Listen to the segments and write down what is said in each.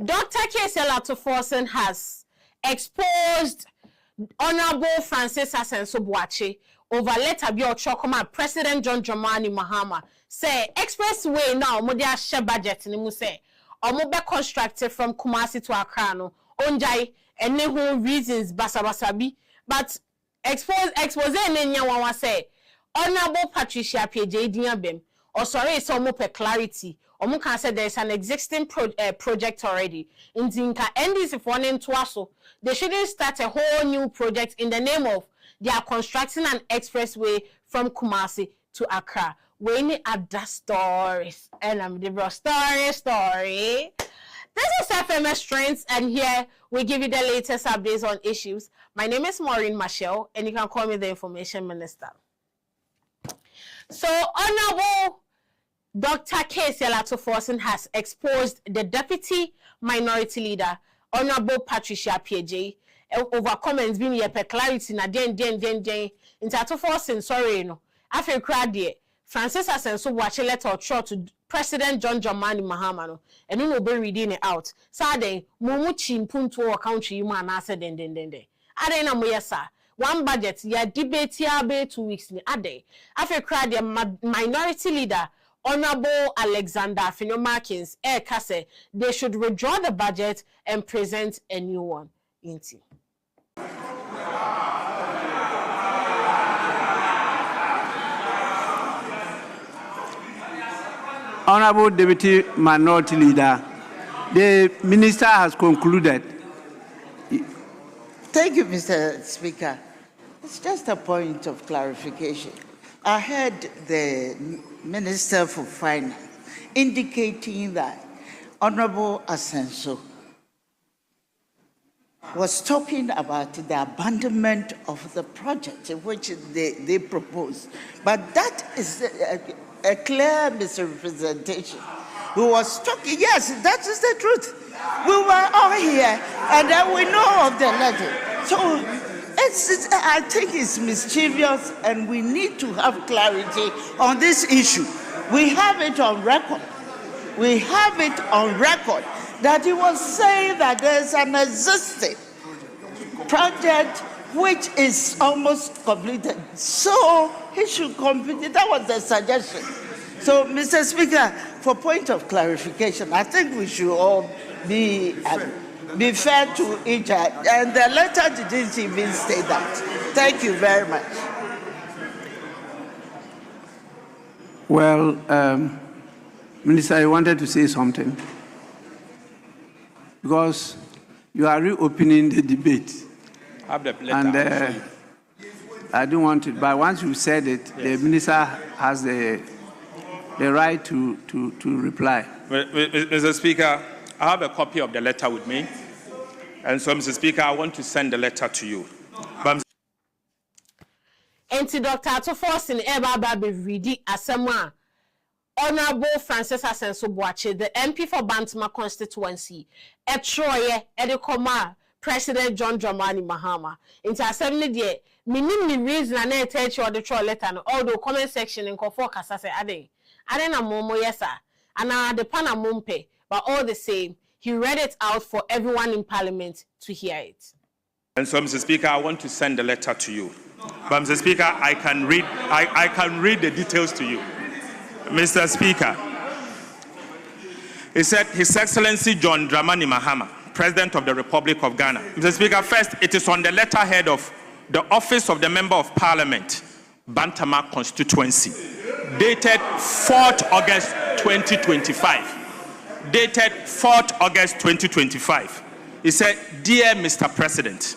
Dr. Otumfo has exposed Honorable Francis Asenso Boakye over letter bi ochokoma President John Dramani Mahama say expressway now mo dey share budget ni mu say omo be constructed from Kumasi to Accra no onjai ene ho reasons basabasa bi but expose ne nya wan say Honorable Patricia Page Diabem or sorry so mo per clarity omo can say there is an existing project already in Zinka NDC for name to they shouldn't start a whole new project in the name of they are constructing an expressway from Kumasi to Accra. We need other stories. And I'm the story. This is FMS Strengths, and here we give you the latest updates on issues. My name is Maureen Michelle, and you can call me the Information Minister. So, Honorable Dr. Otumfo has exposed the Deputy Minority Leader, Honorable Patricia Page, over comments being here per clarity na den into Otumfo sorry no afi kra de Francis Asenso Boakye letter short to President John Dramani Mahama no eno no be reading it out sa den mumu chimpunto o country you man ase den ade na mo yesa one budget ya debate ya be 2 weeks ni ade afi kra de Minority Leader Honorable Alexander Afenyo-Markins kase they should withdraw the budget and present a new one. Inti. Honorable Deputy Minority Leader, the Minister has concluded. Thank you, Mr. Speaker. It's just a point of clarification. I heard the Minister for Finance indicating that Honorable Asenso was talking about the abandonment of the project which they proposed. But that is a clear misrepresentation. Who was talking, yes, that is the truth. We were all here and then we know of the letter. So I think it's mischievous and we need to have clarity on this issue. We have it on record. We have it on record that he was saying that there's an existing project which is almost completed. So he should complete it. That was the suggestion. So, Mr. Speaker, for point of clarification, I think we should all be fair to each other. And the letter didn't even say that. Thank you very much. Well, Minister, I wanted to say something. Because you are reopening the debate. Have the letter, and I don't want it, but once you said it, yes. The Minister has the right to reply. Mr. Speaker, I have a copy of the letter with me. And so, Mr. Speaker, I want to send the letter to you. Enti Dr. Otumfo in Eba be ready asema Honorable Francis Asenso Boakye, the MP for Bantama constituency, Etroye Edekoma President John Dramani Mahama. Into assembly there, minimum reason and I tell you the troll letter no although comment section in Kofo Kasa say ade na momo yesa and the pana mumpe, but all the same he read it out for everyone in Parliament to hear it. And so, Mr. Speaker, I want to send the letter to you. But Mr. Speaker, I can read the details to you. Mr. Speaker, he said, His Excellency John Dramani Mahama, President of the Republic of Ghana. Mr. Speaker, first, it is on the letterhead of the Office of the Member of Parliament, Bantama constituency, dated 4th August 2025. Dated 4th August 2025. He said, Dear Mr. President,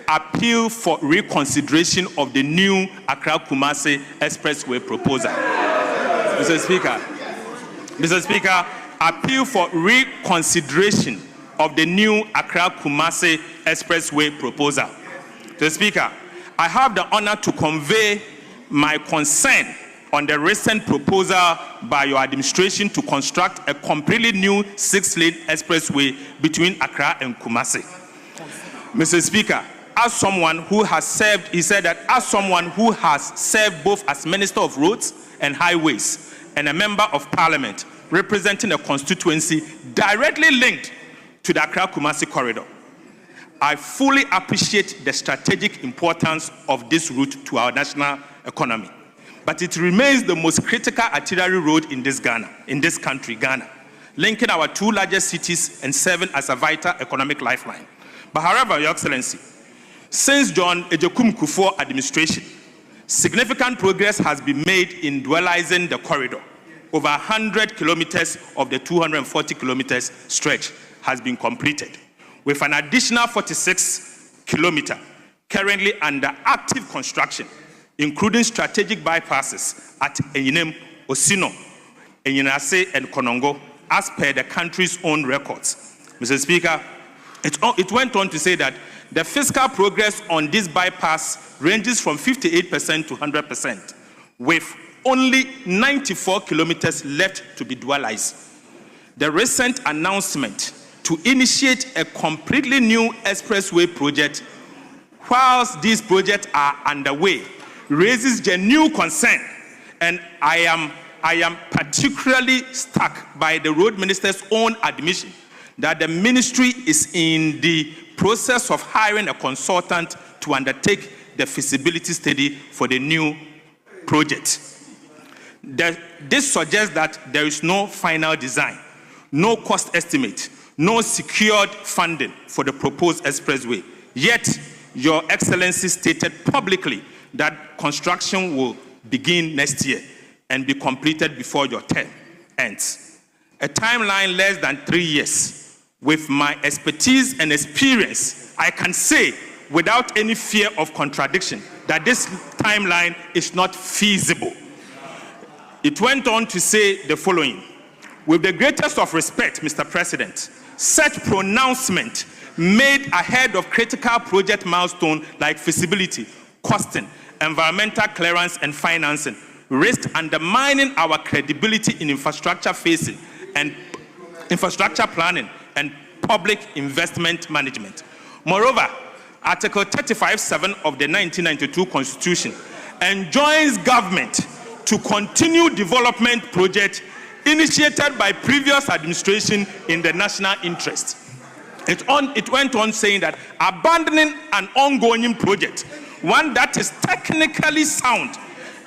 appeal for reconsideration of the new Accra-Kumasi Expressway proposal. Mr. Speaker, appeal for reconsideration of the new Accra-Kumasi Expressway proposal. Mr. Speaker, I have the honor to convey my concern on the recent proposal by your administration to construct a completely new 6-lane expressway between Accra and Kumasi. Mr. Speaker, as someone who has served, he said that as someone who has served both as Minister of Roads and Highways and a Member of Parliament representing a constituency directly linked to the Accra-Kumasi corridor. I fully appreciate the strategic importance of this route to our national economy, but it remains the most critical arterial road in this country, Ghana, linking our two largest cities and serving as a vital economic lifeline. But however, Your Excellency, since John Ejekum Kufuor administration, significant progress has been made in dualizing the corridor. Over 100 kilometers of the 240 kilometers stretch has been completed, with an additional 46 kilometers currently under active construction, including strategic bypasses at Enyinem, Osino, Enyinase, and Konongo, as per the country's own records. Mr. Speaker, it went on to say that the fiscal progress on this bypass ranges from 58% to 100%, with only 94 kilometers left to be dualized. The recent announcement to initiate a completely new expressway project, whilst these projects are underway, raises genuine concern, and I am particularly struck by the road minister's own admission that the ministry is in the process of hiring a consultant to undertake the feasibility study for the new project. This suggests that there is no final design, no cost estimate, no secured funding for the proposed expressway. Yet, Your Excellency stated publicly that construction will begin next year and be completed before your term ends. A timeline less than 3 years. With my expertise and experience, I can say without any fear of contradiction that this timeline is not feasible. It went on to say the following: with the greatest of respect, Mr. President, such pronouncement made ahead of critical project milestones like feasibility, costing, environmental clearance, and financing risk undermining our credibility in infrastructure facing and infrastructure planning and public investment management. Moreover, Article 35(7) of the 1992 Constitution enjoins government to continue development projects initiated by previous administration in the national interest. It went on saying that abandoning an ongoing project, one that is technically sound,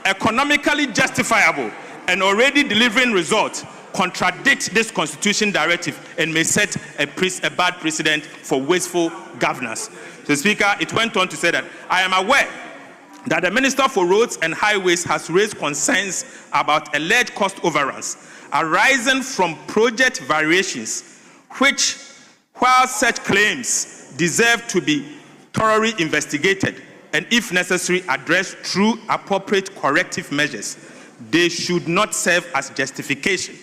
economically justifiable, and already delivering results, contradicts this constitution directive and may set a bad precedent for wasteful governance. So, Speaker, it went on to say that I am aware that the Minister for Roads and Highways has raised concerns about alleged cost overruns arising from project variations, which, while such claims deserve to be thoroughly investigated and, if necessary, addressed through appropriate corrective measures, they should not serve as justification.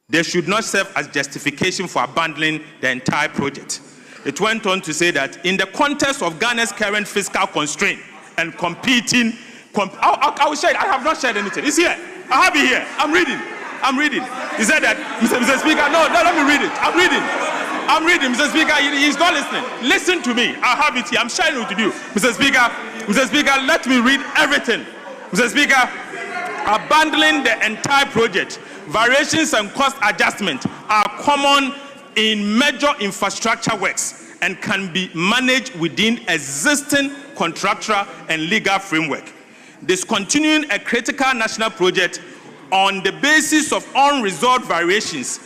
They should not serve as justification for abandoning the entire project. It went on to say that in the context of Ghana's current fiscal constraint and competing, I will share it. I have not shared anything. It's here. I have it here. I'm reading. He said that, Mr. Speaker, no, let me read it. I'm reading, Mr. Speaker, he's not listening. Listen to me. I have it here. I'm sharing it with you. Mr. Speaker, let me read everything. Mr. Speaker, abandoning the entire project, variations and cost adjustment are common in major infrastructure works and can be managed within existing contractual and legal framework. Discontinuing a critical national project on the basis of unresolved variations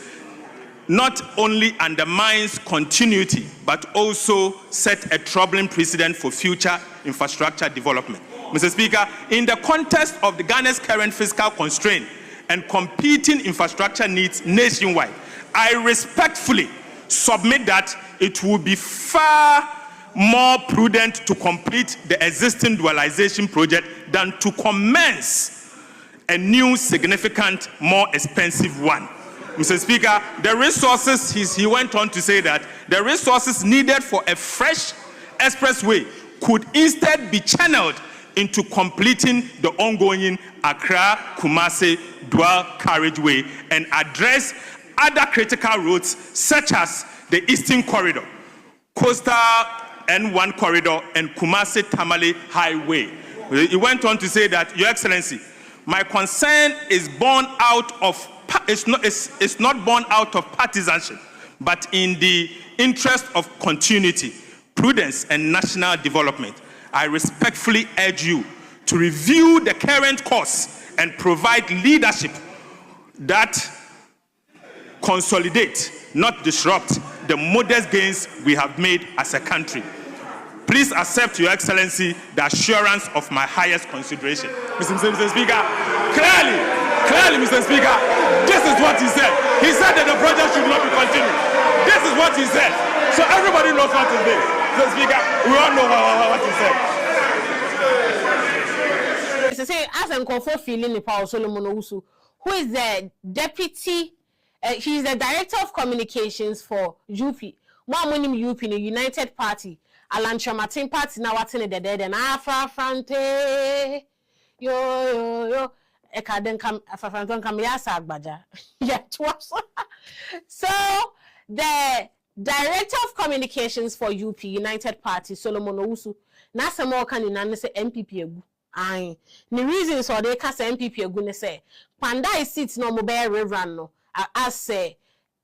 not only undermines continuity, but also set a troubling precedent for future infrastructure development. Mr. Speaker, in the context of Ghana's current fiscal constraint and competing infrastructure needs nationwide, I respectfully submit that it would be far more prudent to complete the existing dualization project than to commence a new, significant, more expensive one. Mr. Speaker, the resources, he went on to say that the resources needed for a fresh expressway could instead be channeled into completing the ongoing Accra-Kumasi dual carriageway and address other critical roads such as the Eastern Corridor, Coastal N1 Corridor, and Kumasi-Tamale Highway. He went on to say that, Your Excellency, my concern is born out of it's not born out of partisanship, but in the interest of continuity, prudence, and national development, I respectfully urge you to review the current course and provide leadership that consolidate, not disrupt, the modest gains we have made as a country. Please accept, Your Excellency, the assurance of my highest consideration. Mr. Speaker, clearly, Mr. Speaker, this is what he said. He said that the project should not be continued. This is what he said. So everybody knows what is this. Mr. Speaker, we all know what he said. Mr. Say, as Otumfo feeling the power Solomon Owusu, who is the deputy, he is the director of communications for UP. One UP in the United Party. Alantra Martin Party now what's in the dead and Afra-Frante. Yo. Ekaden kam Afra-Frante kam yasa agbaja. Yeah, twas. So the director of communications for UP United Party, Solomon Owusu, na samo kan ni say MPP egu. Aye. The reason so they can say MPP egu ne say Pandai seat no mo be rerun no as say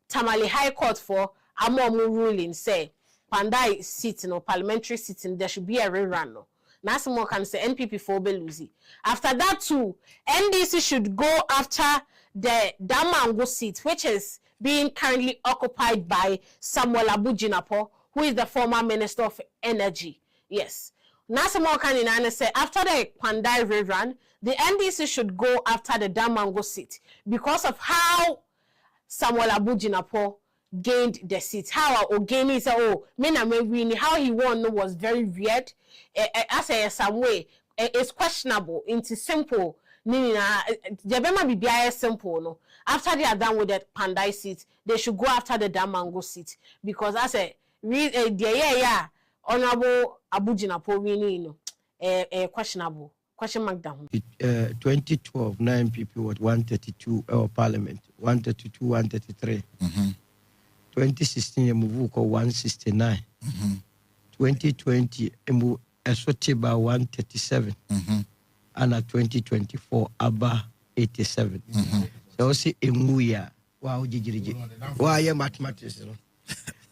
Tamale High Court for amomu ruling say Pandai seat no parliamentary seat there should be a rerun no. Now some more can say NPP for Belusi. After that too, NDC should go after the Damango seat, which is being currently occupied by Samuel Abujinapo, who is the former Minister of Energy. Yes. Now some more can say after the Pandai rerun, the NDC should go after the Damango seat because of how Samuel Abujinapo gained the seat. How Ogeni said, how he won was very weird. As a some way, it's questionable. Into simple. Jebema be simple. No. After they are done with the Pandai seat, they should go after the Damango seat because as Honorable Abujinapo winning, questionable. Question mark down. 2012, 9 people with 132 Parliament, 132, 133. 2016, move 169. 2020, move by 137. And at 2024, Abba 87. So see Emuya. Wow, Gigi. Why are mathematics?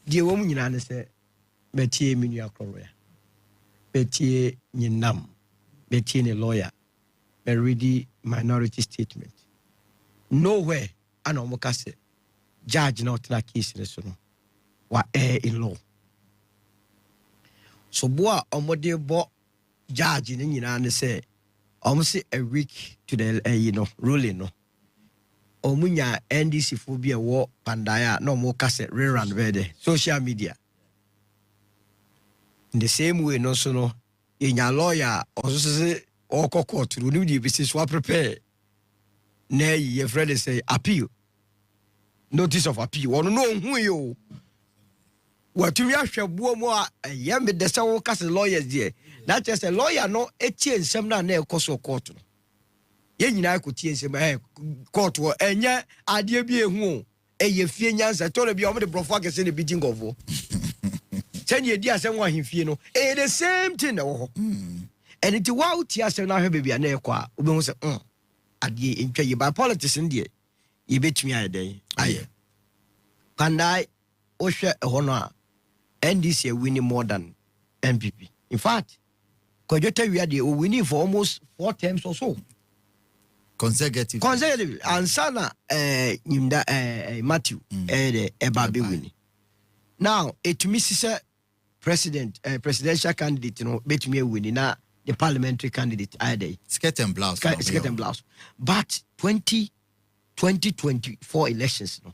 Dear woman, you say, Betty Minia Korea. Betty Ninam. Betty a lawyer. A ready minority statement. Nowhere, Anomokase. Judge not na case no wa in law so boa omode bo judge ni nyina ne say say a week to the ruling no omunya NDC fo bi e wo Pandaya no mo kase rerun be social media in the same way no so no enya lawyer also say oko court ru ni be so prepare na ye friend say appeal notice of appeal. One no who you. What you have more yam the sound cast lawyers there. That just a lawyer no etienne some na coso court. Yen I could tease my court or enya idea be a who a ye fians I told you the profakers in the beating of 10 years someone him fino. The same thing. And it's wow tears and I have baby an equa. At ye in by politics in the you bet me a day. Aye. Pandai Osha honor NDC winning more than MPP. In fact, could you tell we are winning for almost 4 terms or so? Consecutive. And Sana Matthew Ebabe winning. Now, it Mrs. Presidential candidate, bet me winning now the parliamentary candidate either. Skirt and blouse. But 2024 elections no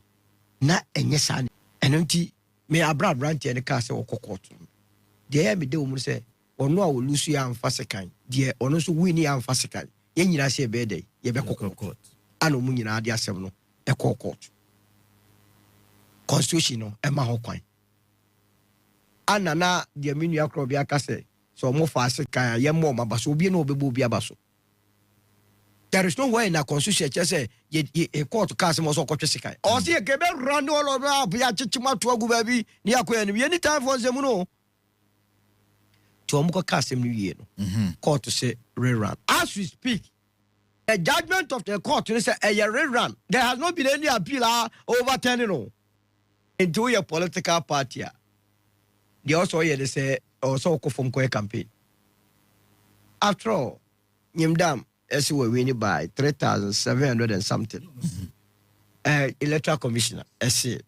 na enyesa enonti me abra branch and ka se okokoto de me de omu se ono a olusu ya amfa sekan de ono so wini ya amfa sekan ye nyina se be de ye be kokokot ana omu nyina ade asem no e kokokot constitution no e ma ho kwan ana na de menu akro bia ka se so mo fa sekan ye mo mabaso obi na obebo obi abaso. There is no way in a constitution just say a court cast him also court. Or see a gebe run all over Bia Chichima to a baby near Queen any time for them no. To Amuka cast him new year. Court to say rerun. As we speak, a judgment of the court to say a rerun. There has not been any appeal overturning. into your political party. They also hear they say also go from a campaign. After all, Nimdam as we winning by 3,700 and something. Electoral commissioner, say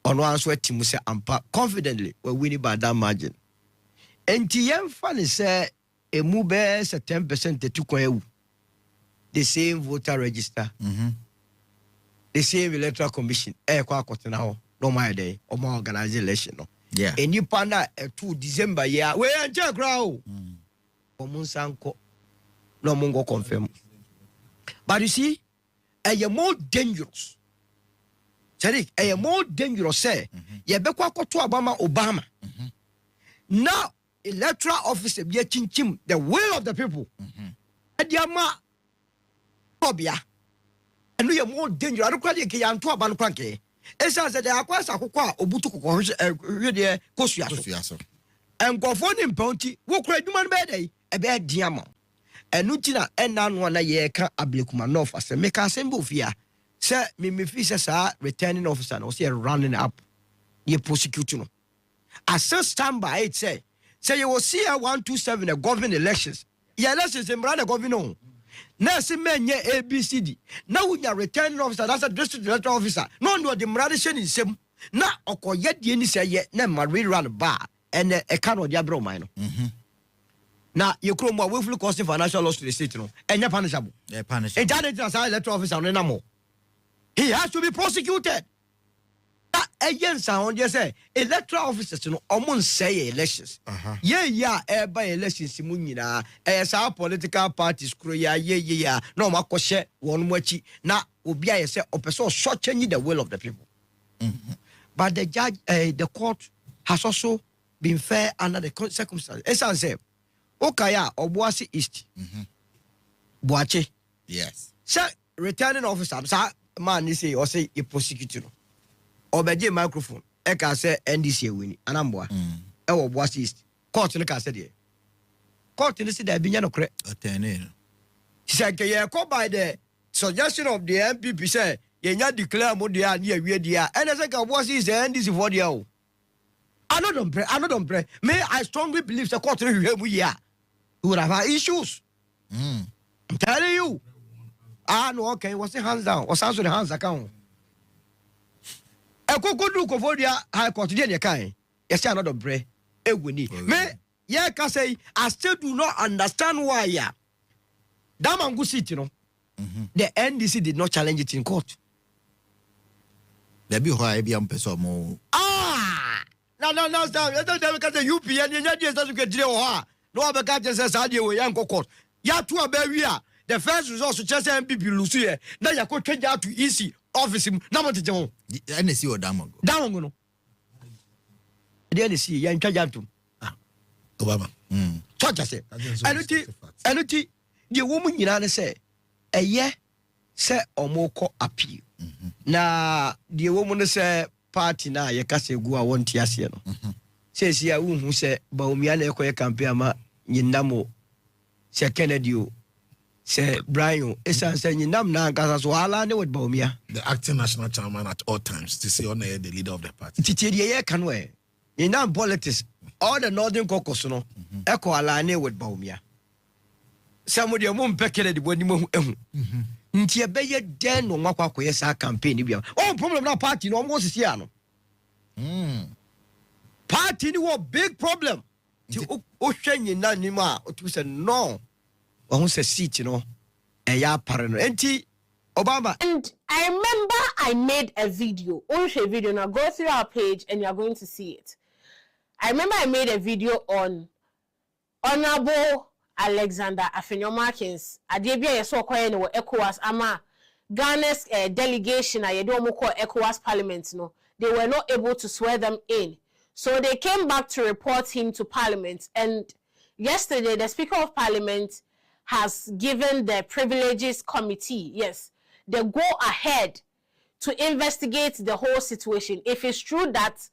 on one sweat team say ampa confidently we're winning by that margin. And TM funny say a move is a 10% to 2 the same voter register, the same electoral commission, no my day or more organization. Yeah. And you panda 2 December year we are grow. Omunsanko no mungo confirm. But you see, a more dangerous. Sadiq, a more dangerous say, ye bekwa to Obama. Now, electoral office be chinchim the will of the people. Adiama Obia. And we are more dangerous. I don't quite get to a banquet. Esa said, I was a cocoa, Obutu, Kosuaso. And go for him, Ponty, who cried human bed, a bad diamond. And Nutina and none 1 year can Ablikuma as a make a symbol fear. Sir, me fishes are returning officer, or say running up. Ye prosecution. I still stand by it, say you will see a 127 a government elections. Your elections in brother governor. Nursing men, ye ABCD. Now we are returning officer, that's a district electoral officer. No, the Maradishan is him. Now, or yet the say yet, never run bar and a canoe diabro minor. Now, you come more willful costing financial loss to the state, and you're punishable. Yeah, punishable. A judge as electoral officer on no more. He has to be prosecuted. Again, sound just say electoral officers, almost say elections. By elections, Simunina, as our political parties, no Makoshe, one wachi, now will be a say of person shortening the will of the people. But the judge, the court has also been fair under the circumstances. As I say, Okaya or Boakye East. Boakye. Yes. Sir, returning officer, sir, man, say or say a prosecutor. Obey microphone. Eka say NDC winning. Anambwa. Ewo Boakye East. Court in the case there. Court in the city, be no correct. He said, "Yeah, called by the suggestion of the MPP say, you not declare more dia near we dia." And I said, "Boakye is the NDC for the I don't pray. May I strongly believe the court we would have issues. I'm telling you. No, okay, what's the hands down? What's the hands account? I could do Kovodia High Court in your kind. Yes, I don't pray. May, yeah, can say, I still do not understand why, yeah. Damangu City, the NDC did not challenge it in court. There be why be person more. No, stop. I don't because the UP and the Nigerians doesn't get no other says, I do a young court. Ya to a barrier. The first result to just MPP Lucia. Now you could change out to easy office. Now to do. NSC or Damongo. Damongo. The NSC, young Kajantum. Obama. What I say. And the woman you say, a year, say or more appeal. Now, the woman say, party na yekase gu a wonti ase no says ya who say Baumia na ekoye campaign ma nyinamo se Kennedy o se Brian esan se nyinam na nkasa so ala ne with Baumia the acting national chairman at all times to see on the leader of the party titi ye kan we nyinam politics all the northern caucus no eko ala ne with Baumia some de mo mpe Kennedy boni mo ehu nti ebeye den no makwa koye sa campaign bia problem na party no mo sisi ano party ni wo big problem ti o hwenye na ni ma o tu say no o say seat no e ya pare no enti Obama. And I remember I made a video now go through our page and you're going to see it. I remember I made a video on Honorable Alexander Afenyomarkins adebia yeso kwaye no ECOWAS ama Ghana's delegation I do mo call ECOWAS parliament no they were not able to swear them in, so they came back to report him to parliament. And yesterday the Speaker of Parliament has given the privileges committee the go ahead to investigate the whole situation if it's true that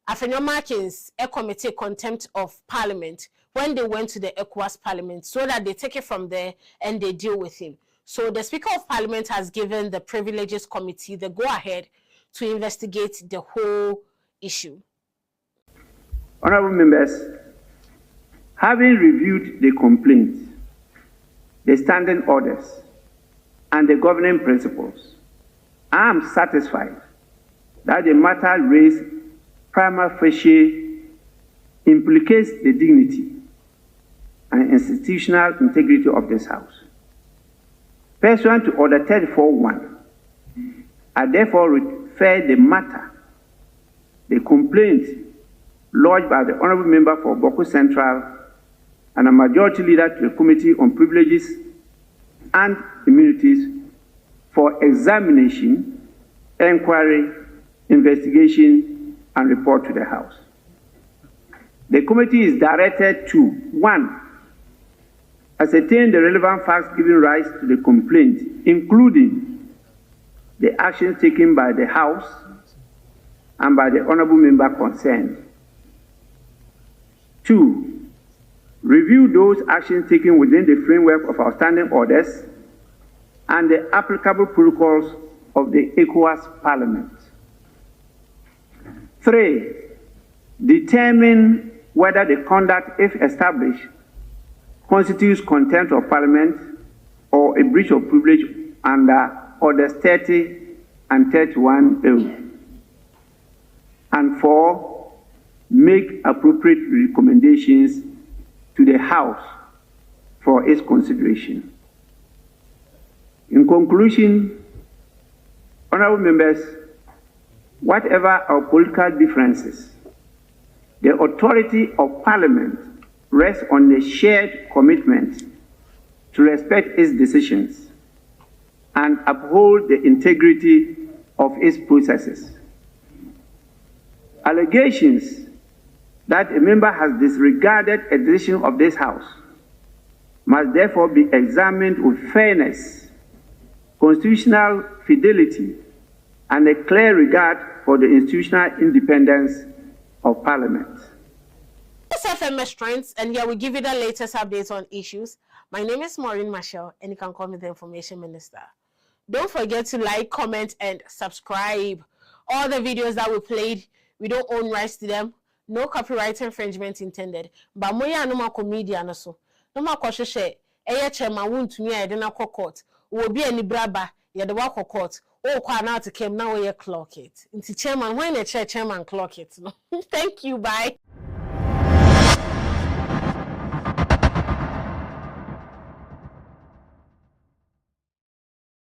Afenyomarkins committee contempt of parliament when they went to the ECOWAS parliament, so that they take it from there and they deal with him. So the Speaker of Parliament has given the privileges committee the go-ahead to investigate the whole issue. Honorable members, having reviewed the complaints, the standing orders, and the governing principles, I am satisfied that the matter raised prima facie implicates the dignity and institutional integrity of this House. Pursuant to Order 34.1, I therefore refer the matter, the complaint lodged by the Honorable Member for Boakye Central and a majority leader to the Committee on Privileges and Immunities for examination, inquiry, investigation, and report to the House. The committee is directed to 1. Ascertain the relevant facts giving rise to the complaint, including the actions taken by the House and by the Honorable Member concerned. 2. Review those actions taken within the framework of our standing orders and the applicable protocols of the ECOWAS Parliament. 3. Determine whether the conduct, if established, constitutes contempt of Parliament or a breach of privilege under Orders 30 and 31A. And 4, make appropriate recommendations to the House for its consideration. In conclusion, honorable members, whatever our political differences, the authority of Parliament rests on the shared commitment to respect its decisions and uphold the integrity of its processes. Allegations that a member has disregarded a decision of this House must therefore be examined with fairness, constitutional fidelity, and a clear regard for the institutional independence of Parliament. This is FMS Strengths, and here we give you the latest updates on issues. My name is Maureen Marshall, and you can call me the Information Minister. Don't forget to like, comment, and subscribe. All the videos that we played, we don't own rights to them. No copyright infringement intended. But moya no ma media no so. No ma kwahwehwe eye chairman wontumi a yede na court. Wo bi ani braba yede wa court. O kwa na to kem na wo ye clock it. Nti chairman when the chairman clock it no. Thank you, bye.